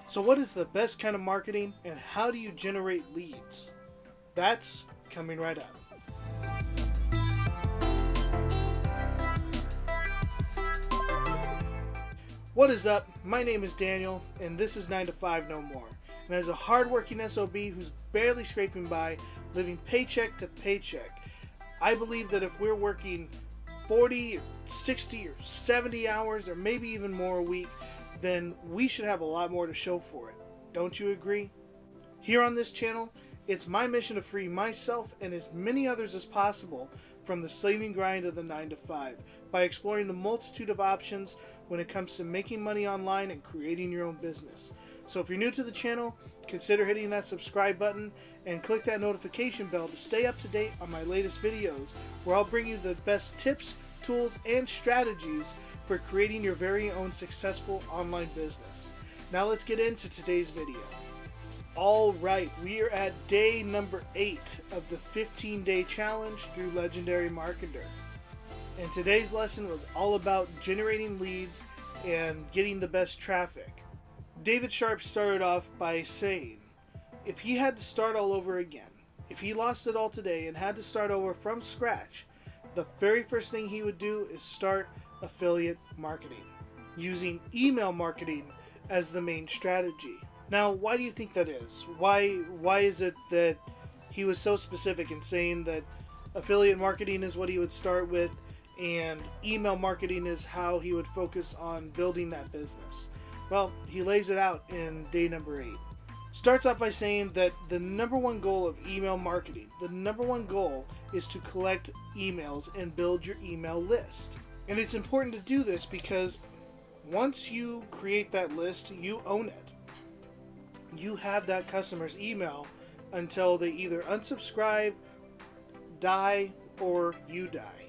So what is the best kind of marketing and how do you generate leads? That's coming right up. What is up? My name is Daniel and this is 9 to 5 No More. And as a hardworking SOB who's barely scraping by, living paycheck to paycheck, I believe that if we're working 40, 60, or 70 hours, or maybe even more a week, then we should have a lot more to show for it. Don't you agree? Here on this channel, it's my mission to free myself and as many others as possible from the slaving grind of the 9 to 5 by exploring the multitude of options when it comes to making money online and creating your own business. So if you're new to the channel, consider hitting that subscribe button and click that notification bell to stay up to date on my latest videos, where I'll bring you the best tips, tools, and strategies for creating your very own successful online business. Now let's get into today's video. Alright, we are at day number 8 of the 15-day challenge through Legendary Marketer. And today's lesson was all about generating leads and getting the best traffic. David Sharp started off by saying, if he had to start all over again, if he lost it all today and had to start over from scratch, the very first thing he would do is start affiliate marketing, using email marketing as the main strategy. Now, why do you think that is? Why is it that he was so specific in saying that affiliate marketing is what he would start with and email marketing is how he would focus on building that business? Well, he lays it out in day number 8. Starts off by saying that the number one goal of email marketing, the number one goal is to collect emails and build your email list. And it's important to do this because once you create that list, you own it. You have that customer's email until they either unsubscribe, die, or you die.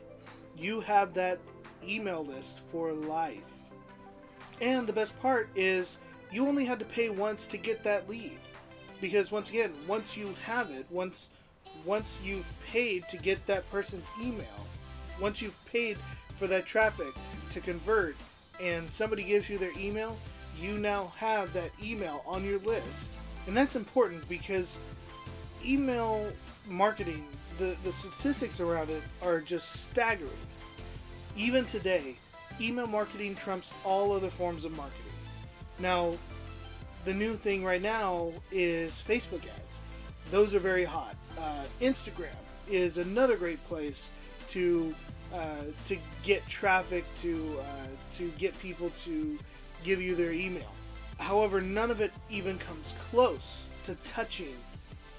You have that email list for life. And the best part is you only had to pay once to get that lead. Because once again, once you have it, once you've paid to get that person's email, once you've paid for that traffic to convert and somebody gives you their email, you now have that email on your list. And that's important because email marketing, the statistics around it are just staggering. Even today, email marketing trumps all other forms of marketing. Now, the new thing right now is Facebook ads. Those are very hot. Instagram is another great place to get traffic, to get people to give you their email. However, none of it even comes close to touching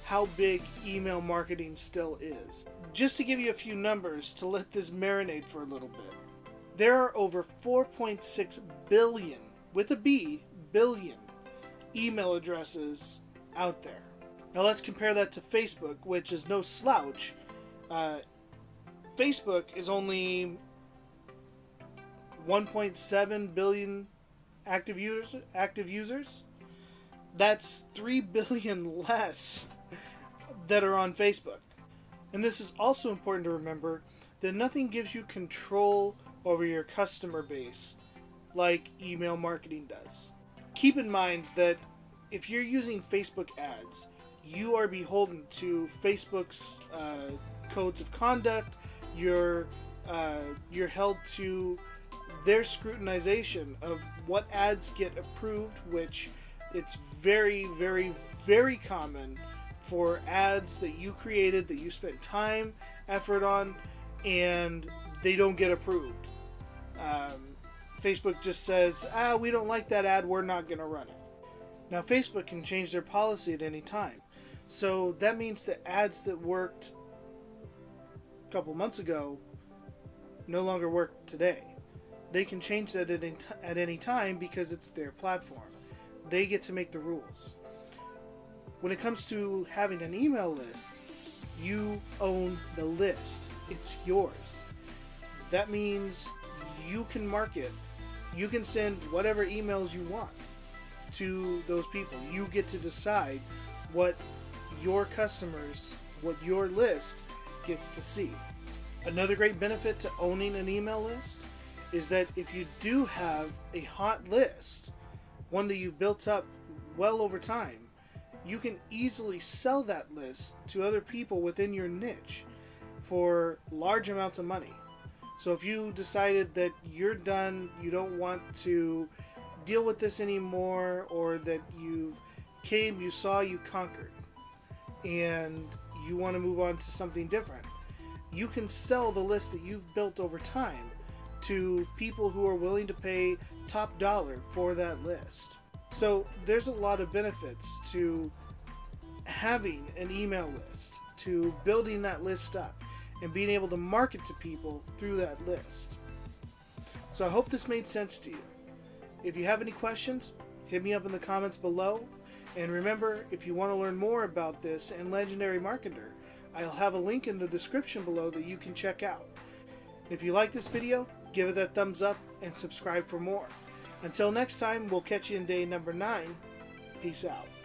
how big email marketing still is. Just to give you a few numbers to let this marinate for a little bit. There are over 4.6 billion, with a B, billion, email addresses out there. Now let's compare that to Facebook, which is no slouch. Facebook is only 1.7 billion active users. That's 3 billion less that are on Facebook. And this is also important to remember that nothing gives you control over your customer base like email marketing does. Keep in mind that if you're using Facebook ads, you are beholden to Facebook's codes of conduct. You're held to their scrutinization of what ads get approved, which it's very, very, very common for ads that you created, that you spent time, effort on, and they don't get approved. Facebook just says, we don't like that ad, we're not going to run it. Now, Facebook can change their policy at any time. So that means that ads that worked a couple months ago no longer work today. They can change that at any time because it's their platform. They get to make the rules. When it comes to having an email list, you own the list. It's yours. That means you can market. You can send whatever emails you want to those people. You get to decide what your customers, what your list gets to see. Another great benefit to owning an email list is that if you do have a hot list, one that you've built up well over time, you can easily sell that list to other people within your niche for large amounts of money. So if you decided that you're done, you don't want to deal with this anymore, or that you came, you saw, you conquered, and you want to move on to something different, you can sell the list that you've built over time to people who are willing to pay top dollar for that list. So there's a lot of benefits to having an email list, to building that list up, and being able to market to people through that list. So I hope this made sense to you. If you have any questions, hit me up in the comments below. And remember, if you want to learn more about this and Legendary Marketer, I'll have a link in the description below that you can check out. If you like this video, give it that thumbs up and subscribe for more. Until next time, we'll catch you in day number 9. Peace out.